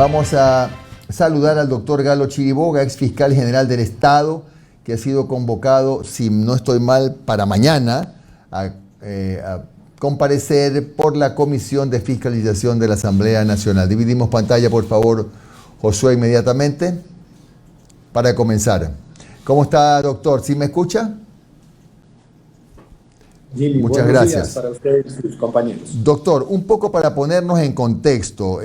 Vamos a saludar al doctor Galo Chiriboga, ex fiscal general del Estado, que ha sido convocado, si no estoy mal, para mañana a comparecer por la Comisión de Fiscalización de la Asamblea Nacional. Dividimos pantalla, por favor, Josué, inmediatamente, para comenzar. ¿Cómo está, doctor? ¿Sí me escucha? Jimmy, muchas gracias. Días para ustedes y sus compañeros. Doctor, un poco para ponernos en contexto.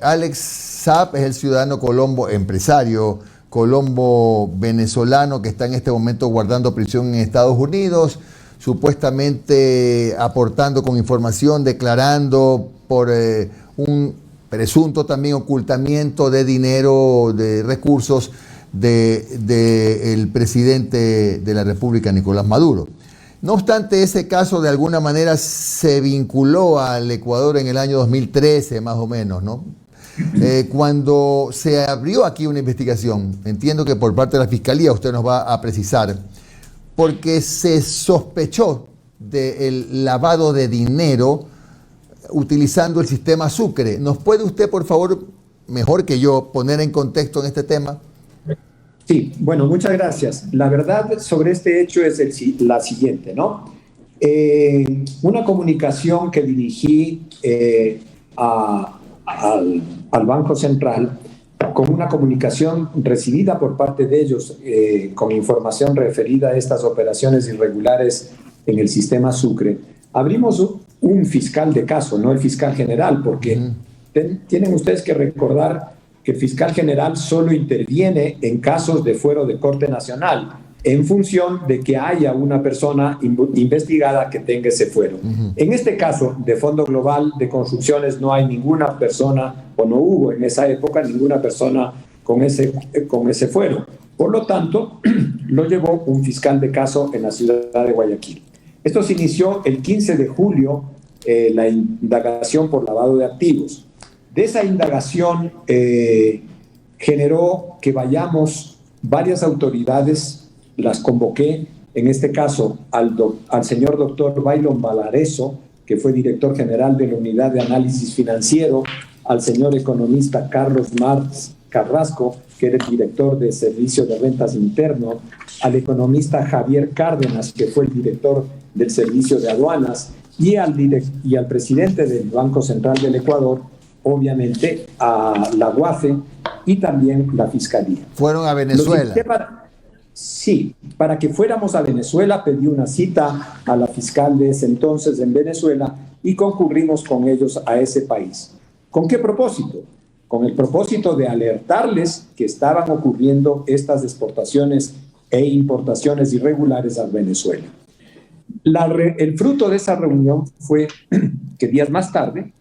Alex Saab es el ciudadano colombo, empresario colombo venezolano que está en este momento guardando prisión en Estados Unidos, supuestamente aportando con información, declarando por un presunto también ocultamiento de dinero, de recursos del presidente de la República, Nicolás Maduro. No obstante, ese caso de alguna manera se vinculó al Ecuador en el año 2013, más o menos, ¿no? Cuando se abrió aquí una investigación, entiendo que por parte de la Fiscalía, usted nos va a precisar, porque se sospechó del lavado de dinero utilizando el sistema Sucre. ¿Nos puede usted, por favor, mejor que yo, poner en contexto en este tema? Sí, bueno, muchas gracias. La verdad sobre este hecho es la siguiente, ¿no? Una comunicación que dirigí al Banco Central, con una comunicación recibida por parte de ellos con información referida a estas operaciones irregulares en el sistema Sucre. Abrimos un fiscal de caso, no el fiscal general, porque tienen ustedes que recordar que el fiscal general solo interviene en casos de fuero de Corte Nacional, en función de que haya una persona investigada que tenga ese fuero. En este caso, de Fondo Global de Construcciones, no hay ninguna persona, o no hubo en esa época, ninguna persona con ese fuero. Por lo tanto, lo llevó un fiscal de caso en la ciudad de Guayaquil. Esto se inició el 15 de julio, la indagación por lavado de activos. De esa indagación generó que vayamos varias autoridades, las convoqué, en este caso al señor doctor Baylon Valareso, que fue director general de la Unidad de Análisis Financiero, al señor economista Carlos Marx Carrasco, que era el director de Servicio de Rentas Interno, al economista Javier Cárdenas, que fue el director del Servicio de Aduanas, y al presidente del Banco Central del Ecuador, obviamente a la UAFE y también la Fiscalía. ¿Fueron a Venezuela? Sí, para que fuéramos a Venezuela pedí una cita a la fiscal de ese entonces en Venezuela y concurrimos con ellos a ese país. ¿Con qué propósito? Con el propósito de alertarles que estaban ocurriendo estas exportaciones e importaciones irregulares a Venezuela. El fruto de esa reunión fue que días más tarde,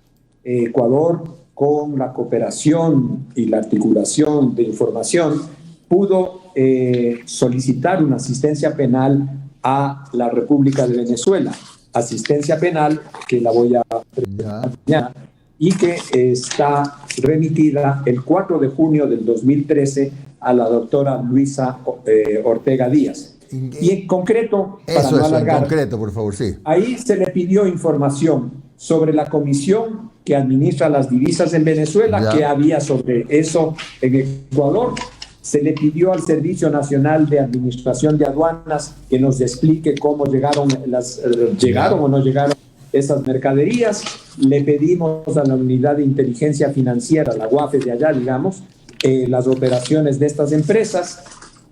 Ecuador, con la cooperación y la articulación de información, pudo solicitar una asistencia penal a la República de Venezuela. Asistencia penal que la voy a presentar mañana y que está remitida el 4 de junio del 2013 a la doctora Luisa Ortega Díaz. Y en concreto, para no alargar, en concreto, por favor, sí. Ahí se le pidió información sobre la comisión que administra las divisas en Venezuela, que había sobre eso en Ecuador. Se le pidió al Servicio Nacional de Administración de Aduanas que nos explique cómo llegaron o no llegaron esas mercaderías. Le pedimos a la Unidad de Inteligencia Financiera, la UAFE de allá, digamos, las operaciones de estas empresas.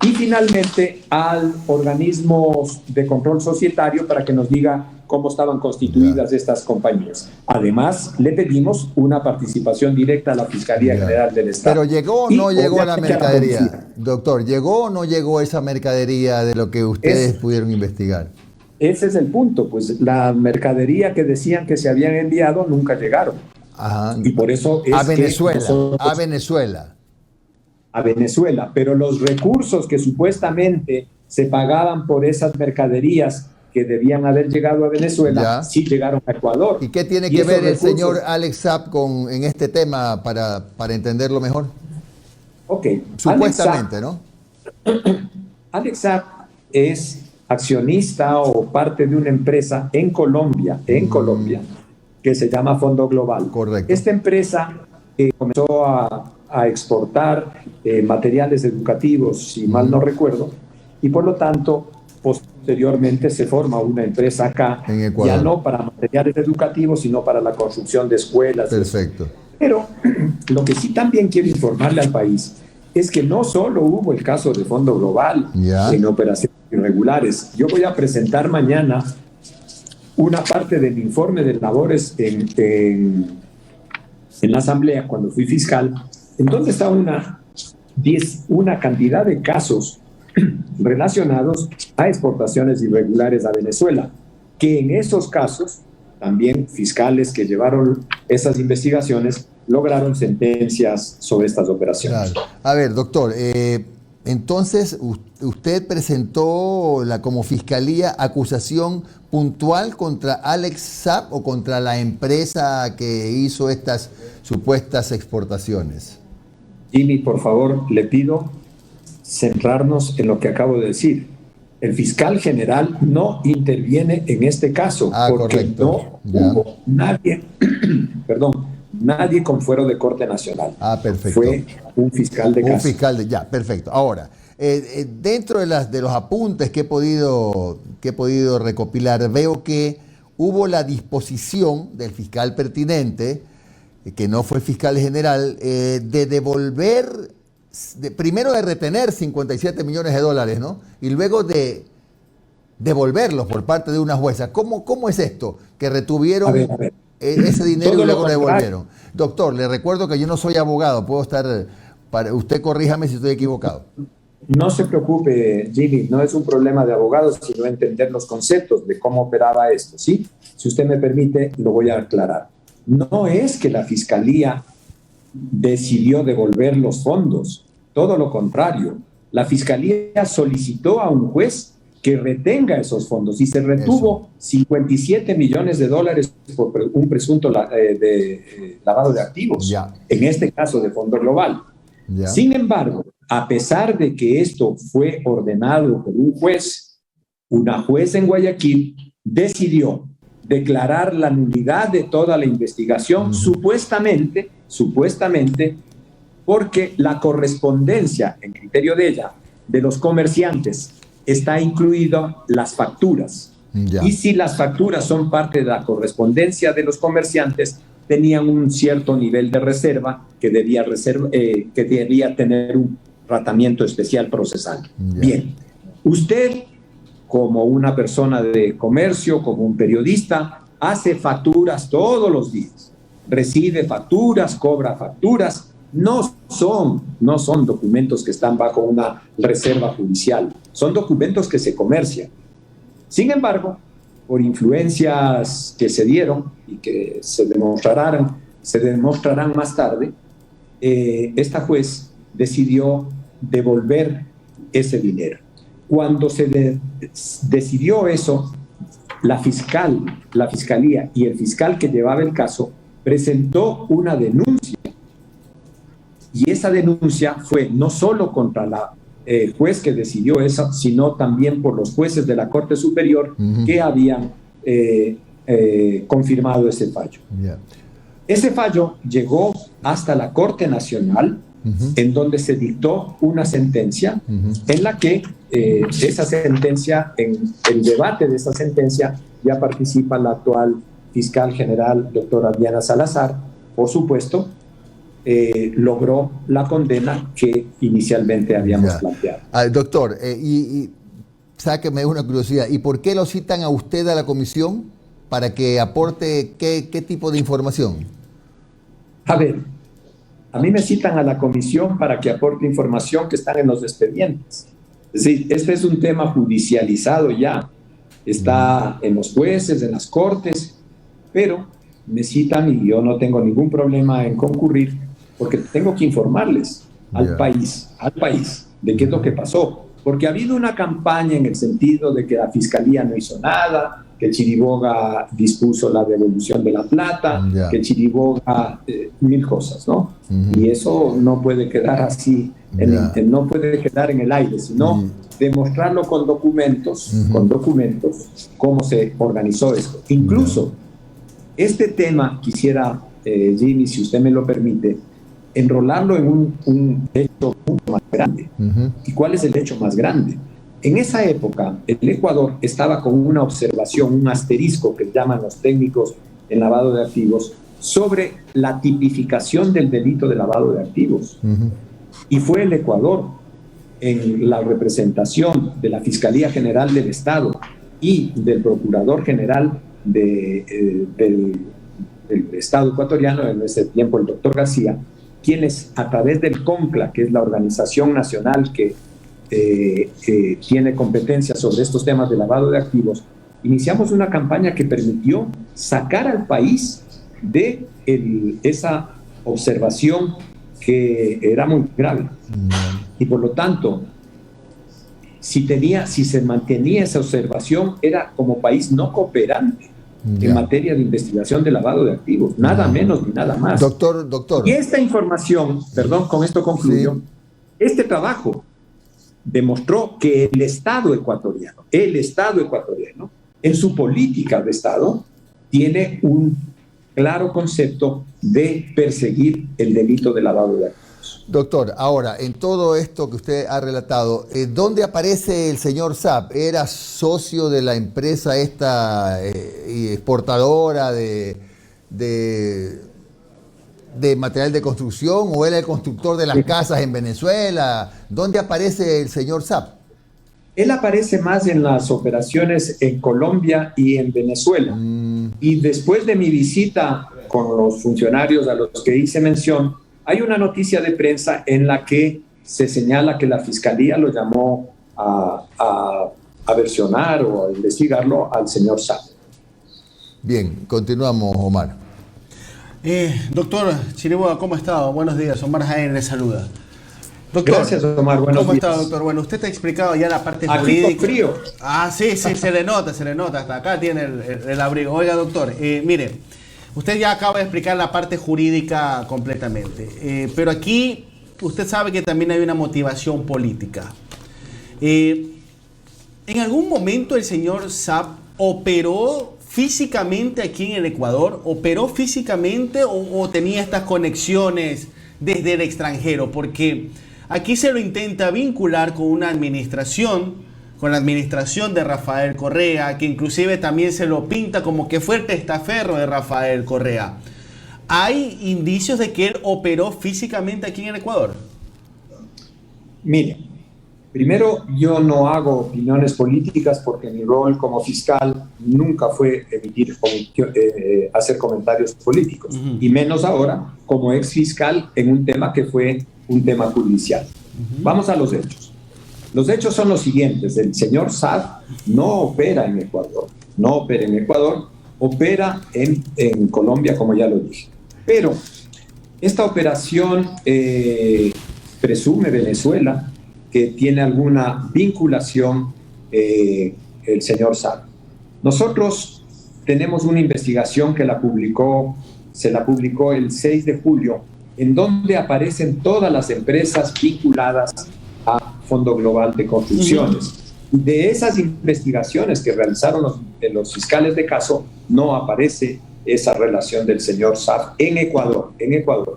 Y finalmente al organismo de control societario para que nos diga cómo estaban constituidas estas compañías. Además, le pedimos una participación directa a la Fiscalía General del Estado. Pero ¿llegó o no llegó la mercadería? Doctor, ¿llegó o no llegó esa mercadería de lo que ustedes pudieron investigar? Ese es el punto, pues la mercadería que decían que se habían enviado nunca llegaron. Ajá. Y por eso es a Venezuela. A Venezuela, pero los recursos que supuestamente se pagaban por esas mercaderías que debían haber llegado a Venezuela, sí llegaron a Ecuador. ¿Y qué tiene que ver el señor Alex Saab en este tema para entenderlo mejor? Ok. Supuestamente, ¿no? Alex Saab es accionista o parte de una empresa en Colombia, que se llama Fondo Global. Correcto. Esta empresa comenzó a a exportar materiales educativos, si mal no recuerdo, y por lo tanto, posteriormente se forma una empresa acá, en Ecuador, ya no para materiales educativos, sino para la construcción de escuelas. Perfecto. Pero lo que sí también quiero informarle al país es que no solo hubo el caso de Fondo Global en operaciones irregulares. Yo voy a presentar mañana una parte del informe de labores en la Asamblea, cuando fui fiscal, en donde está una cantidad de casos relacionados a exportaciones irregulares a Venezuela, que en esos casos también fiscales que llevaron esas investigaciones lograron sentencias sobre estas operaciones. Claro. A ver, doctor, entonces usted presentó como fiscalía acusación puntual contra Alex Saab o contra la empresa que hizo estas supuestas exportaciones. Jimmy, por favor, le pido centrarnos en lo que acabo de decir. El fiscal general no interviene en este caso porque correcto. No hubo nadie, nadie con fuero de Corte Nacional. Perfecto. Fue un fiscal de caso. Perfecto. Ahora, dentro de los apuntes que he podido recopilar, veo que hubo la disposición del fiscal pertinente, que no fue el fiscal general, de devolver, primero de retener 57 millones de dólares, ¿no? Y luego de devolverlos por parte de una jueza. ¿Cómo es esto? Que retuvieron a ver. Ese dinero Todo y luego lo contrario. devolvieron. Doctor, le recuerdo que yo no soy abogado, usted corríjame si estoy equivocado. No se preocupe, Jimmy, no es un problema de abogados, sino entender los conceptos de cómo operaba esto, ¿sí? Si usted me permite, lo voy a aclarar. No es que la Fiscalía decidió devolver los fondos, todo lo contrario. La Fiscalía solicitó a un juez que retenga esos fondos y se retuvo 57 millones de dólares por un presunto lavado de activos, en este caso de Fondo Global. Sin embargo, a pesar de que esto fue ordenado por un juez, una jueza en Guayaquil decidió declarar la nulidad de toda la investigación, supuestamente, porque la correspondencia, en criterio de ella, de los comerciantes, está incluido las facturas. Y si las facturas son parte de la correspondencia de los comerciantes, tenían un cierto nivel de reserva que debía tener un tratamiento especial procesal. Bien, usted, como una persona de comercio, como un periodista, hace facturas todos los días, recibe facturas, cobra facturas. No son documentos que están bajo una reserva judicial, son documentos que se comercian. Sin embargo, por influencias que se dieron y que se demostrarán más tarde, esta juez decidió devolver ese dinero. Cuando se decidió eso, la fiscalía y el fiscal que llevaba el caso presentó una denuncia. Y esa denuncia fue no solo contra la juez que decidió eso, sino también por los jueces de la Corte Superior que habían confirmado ese fallo. Ese fallo llegó hasta la Corte Nacional, en donde se dictó una sentencia en la que esa sentencia, en el debate de esa sentencia, ya participa la actual fiscal general, doctora Diana Salazar, por supuesto. Logró la condena que inicialmente habíamos planteado. Doctor, sáqueme una curiosidad, ¿y por qué lo citan a usted a la comisión? ¿Para que aporte qué tipo de información? A ver, a mí me citan a la comisión para que aporte información que están en los expedientes. Es decir, este es un tema judicializado ya, está en los jueces, en las cortes, pero me citan y yo no tengo ningún problema en concurrir, porque tengo que informarles al país de qué es lo que pasó. Porque ha habido una campaña en el sentido de que la Fiscalía no hizo nada, que Chiriboga dispuso la devolución de la plata, que Chiriboga, mil cosas, ¿no? Y eso no puede quedar así, no puede quedar en el aire, sino demostrarlo con documentos, cómo se organizó esto. Incluso, este tema, quisiera, Jimmy, si usted me lo permite, enrolarlo en un hecho mucho más grande. ¿Y cuál es el hecho más grande? En esa época, el Ecuador estaba con una observación, un asterisco que llaman los técnicos en lavado de activos, sobre la tipificación del delito de lavado de activos. Y fue el Ecuador, en la representación de la Fiscalía General del Estado y del Procurador General del Estado ecuatoriano, en ese tiempo el doctor García, quienes a través del CONCLA, que es la organización nacional que tiene competencia sobre estos temas de lavado de activos, iniciamos una campaña que permitió sacar al país de esa observación que era muy grave. Y por lo tanto, si se mantenía esa observación, era como país no cooperante en materia de investigación de lavado de activos, nada menos ni nada más. Doctor. Y esta información, perdón, con esto concluyo, sí. Este trabajo demostró que el Estado ecuatoriano, en su política de Estado, tiene un claro concepto de perseguir el delito de lavado de activos. Doctor, ahora, en todo esto que usted ha relatado, ¿dónde aparece el señor Saab? ¿Era socio de la empresa esta exportadora de material de construcción, o era el constructor de las casas en Venezuela? ¿Dónde aparece el señor Saab? Él aparece más en las operaciones en Colombia y en Venezuela. Y después de mi visita con los funcionarios a los que hice mención, hay una noticia de prensa en la que se señala que la Fiscalía lo llamó a versionar o a investigarlo al señor Saab. Bien, continuamos, Omar. Doctor Chiriboga, ¿cómo está? Buenos días, Omar Jaén le saluda. Doctor, gracias, Omar. Buenos ¿cómo días. está, doctor? Bueno, usted te ha explicado ya la parte aquí jurídica. Con frío. Sí, se le nota. Hasta acá tiene el abrigo. Oiga, doctor, mire, usted ya acaba de explicar la parte jurídica completamente. Pero aquí usted sabe que también hay una motivación política. ¿En algún momento el señor Saab operó físicamente aquí en el Ecuador? ¿Operó físicamente o tenía estas conexiones desde el extranjero? Porque aquí se lo intenta vincular con una administración, con la administración de Rafael Correa, que inclusive también se lo pinta como que fue el testaferro de Rafael Correa. ¿Hay indicios de que él operó físicamente aquí en el Ecuador? Mire, primero, yo no hago opiniones políticas porque mi rol como fiscal nunca fue hacer comentarios políticos, y menos ahora como ex fiscal en un tema que fue un tema judicial. Vamos a los hechos. Los hechos son los siguientes: el señor Saab no opera en Ecuador, opera en Colombia, como ya lo dije. Pero esta operación presume Venezuela que tiene alguna vinculación el señor Saab. Nosotros tenemos una investigación que se la publicó el 6 de julio, en donde aparecen todas las empresas vinculadas a Fondo Global de Construcciones. De esas investigaciones que realizaron los fiscales de caso, no aparece esa relación del señor Saab en Ecuador.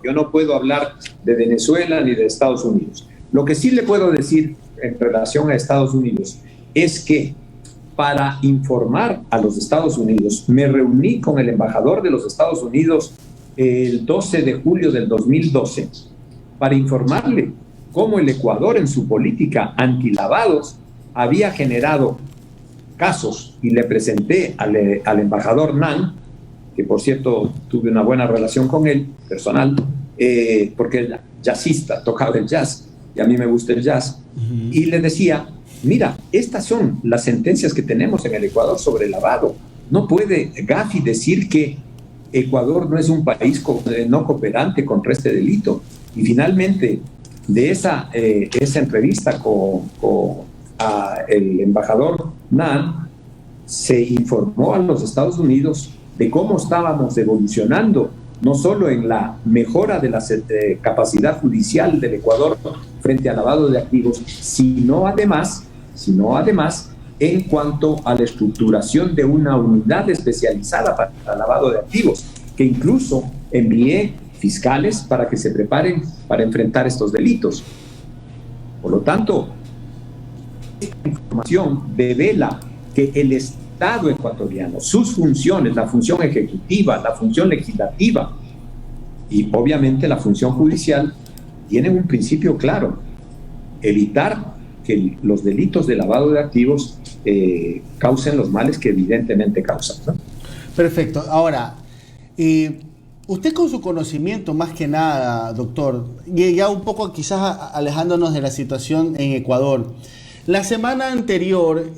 Yo no puedo hablar de Venezuela ni de Estados Unidos. Lo que sí le puedo decir en relación a Estados Unidos es que para informar a los Estados Unidos, me reuní con el embajador de los Estados Unidos el 12 de julio del 2012 para informarle cómo el Ecuador en su política antilavados había generado casos, y le presenté al embajador Nan, que por cierto tuve una buena relación con él, personal, porque es jazzista, tocaba el jazz, y a mí me gusta el jazz, y le decía: mira, estas son las sentencias que tenemos en el Ecuador sobre lavado. No puede Gafi decir que Ecuador no es un país no cooperante contra este delito. Y finalmente, de esa entrevista con el embajador Nan, se informó a los Estados Unidos de cómo estábamos evolucionando, no solo en la mejora de la capacidad judicial del Ecuador frente al lavado de activos, sino además en cuanto a la estructuración de una unidad especializada para el lavado de activos, que incluso envié fiscales para que se preparen para enfrentar estos delitos. Por lo tanto, esta información devela que el Estado ecuatoriano, sus funciones, la función ejecutiva, la función legislativa y obviamente la función judicial, tienen un principio claro: evitar que los delitos de lavado de activos causen los males que evidentemente causan, ¿no? Perfecto. Ahora, usted con su conocimiento, más que nada, doctor, y ya un poco quizás alejándonos de la situación en Ecuador, la semana anterior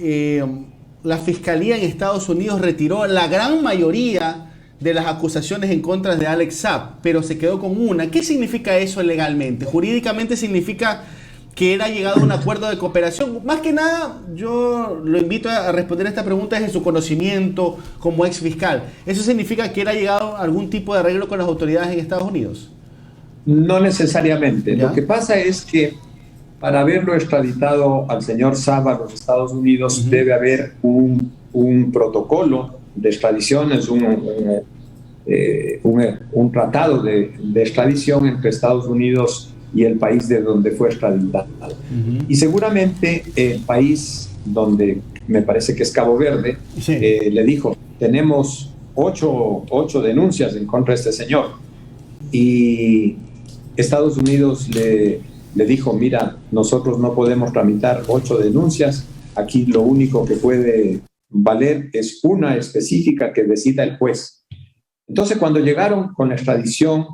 la Fiscalía en Estados Unidos retiró la gran mayoría de las acusaciones en contra de Alex Saab, pero se quedó con una. ¿Qué significa eso legalmente? Jurídicamente significa que él ha llegado a un acuerdo de cooperación. Más que nada, yo lo invito a responder esta pregunta desde su conocimiento como ex fiscal. ¿Eso significa que él ha llegado a algún tipo de arreglo con las autoridades en Estados Unidos? No necesariamente. ¿Ya? Lo que pasa es que para haberlo extraditado al señor Saab a los Estados Unidos debe haber un protocolo de extradición, es un tratado de extradición entre Estados Unidos y el país de donde fue extraditado. Y seguramente el país donde me parece que es Cabo Verde, sí, le dijo: tenemos ocho denuncias en contra de este señor. Y Estados Unidos le dijo: mira, nosotros no podemos tramitar 8 denuncias, aquí lo único que puede valer es una específica que decida el juez. Entonces, cuando llegaron con la extradición,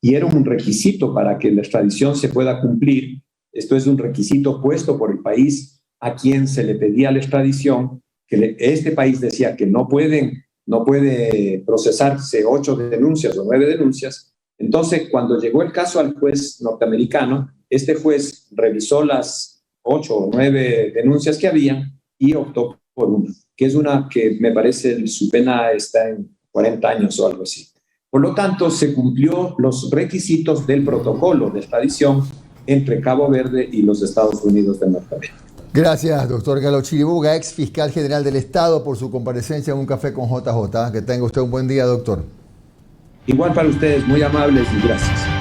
y era un requisito para que la extradición se pueda cumplir, esto es un requisito puesto por el país a quien se le pedía la extradición, que este país decía que no puede procesarse 8 denuncias o 9 denuncias. Entonces, cuando llegó el caso al juez norteamericano, este juez revisó las 8 o 9 denuncias que había y optó por una, que es una que me parece su pena está en 40 años o algo así. Por lo tanto, se cumplió los requisitos del protocolo de extradición entre Cabo Verde y los Estados Unidos de Norteamérica. Gracias, doctor Galo Chiriboga, ex fiscal general del Estado, por su comparecencia en Un Café con JJ. Que tenga usted un buen día, doctor. Igual para ustedes, muy amables y gracias.